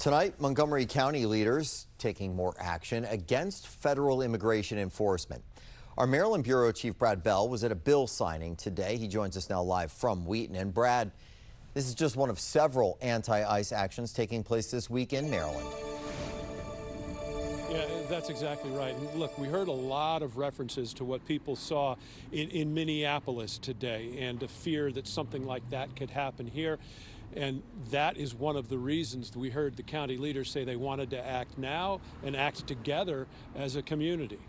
Tonight, Montgomery County leaders taking more action against federal immigration enforcement. Our Maryland Bureau Chief Brad Bell was at a bill signing today. He joins us now live from Wheaton. And Brad, this is just one of several anti-ICE actions taking place this week in Maryland. Yeah, that's exactly right. And look, we heard a lot of references to what people saw in Minneapolis today and a fear that something like that could happen here. And that is one of the reasons we heard the county leaders say they wanted to act now and act together as a community.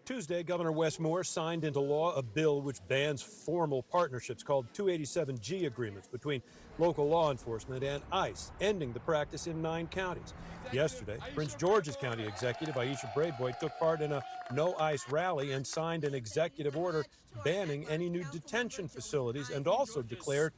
Tuesday, Governor Wes Moore signed into law a bill which bans formal partnerships called 287G agreements between local law enforcement and ICE, ending the practice in 9 counties. Yesterday, Prince George's County Executive Aisha Brayboy took part in a no ICE rally and signed an executive order banning any new detention facilities and also declared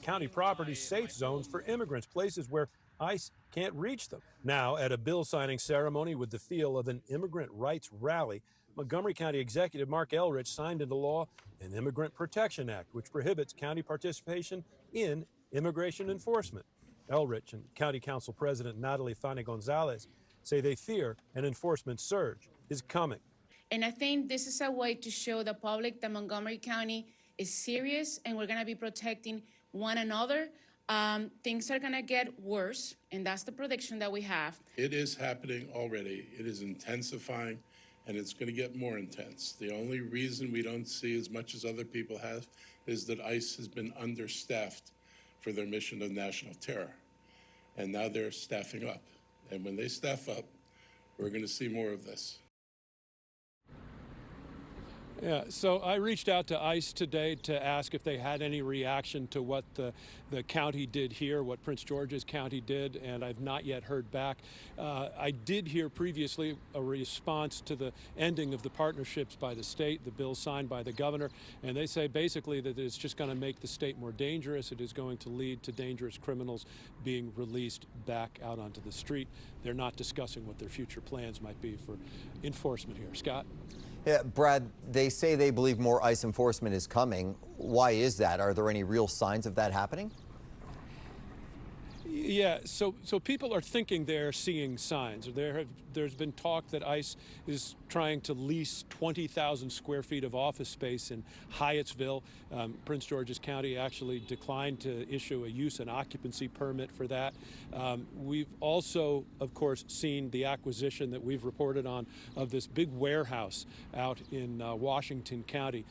county property safe zones for immigrants, places where ICE can't reach them. Now, at a bill signing ceremony with the feel of an immigrant rights rally, Montgomery County Executive Mark Elrich signed into law an Immigrant Protection Act, which prohibits county participation in immigration enforcement. Elrich and County Council President Natalie Fani Gonzalez say they fear an enforcement surge is coming. And I think this is a way to show the public that Montgomery County is serious and we're going to be protecting one another. Things are going to get worse, and that's the prediction that we have. It is happening already. It is intensifying, and it's going to get more intense. The only reason we don't see as much as other people have is that ICE has been understaffed for their mission of national terror. And now they're staffing up. And when they staff up, we're going to see more of this. Yeah, so I reached out to ICE today to ask if they had any reaction to what the county did here, what Prince George's County did, and I've not yet heard back. I did hear previously a response to the ending of the partnerships by the state, the bill signed by the governor, and they say basically that it's just going to make the state more dangerous. It is going to lead to dangerous criminals being released back out onto the street. They're not discussing what their future plans might be for enforcement here. Scott? Yeah, Brad, they say they believe more ICE enforcement is coming. Why is that? Are there any real signs of that happening? Yeah, so people are thinking they're seeing signs. There's been talk that ICE is trying to lease 20,000 square feet of office space in Hyattsville. Prince George's County actually declined to issue a use and occupancy permit for that. We've also, of course, seen the acquisition that we've reported on of this big warehouse out in Washington County,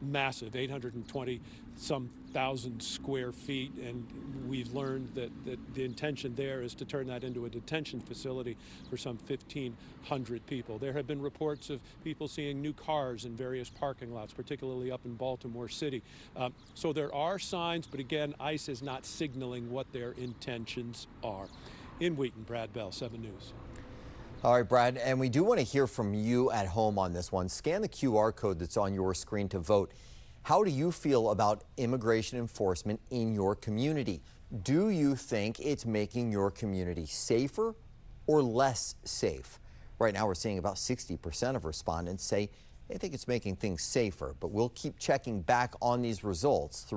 massive, 820-some thousand square feet, and we've learned that the intention there is to turn that into a detention facility for some 1,500 people. There have been reports of people seeing new cars in various parking lots, particularly up in Baltimore City. So there are signs, but again, ICE is not signaling what their intentions are. In Wheaton, Brad Bell, 7 News. All right, Brad, and we do want to hear from you at home on this one. Scan the QR code that's on your screen to vote. How do you feel about immigration enforcement in your community? Do you think it's making your community safer or less safe? Right now, we're seeing about 60% of respondents say they think it's making things safer, but we'll keep checking back on these results through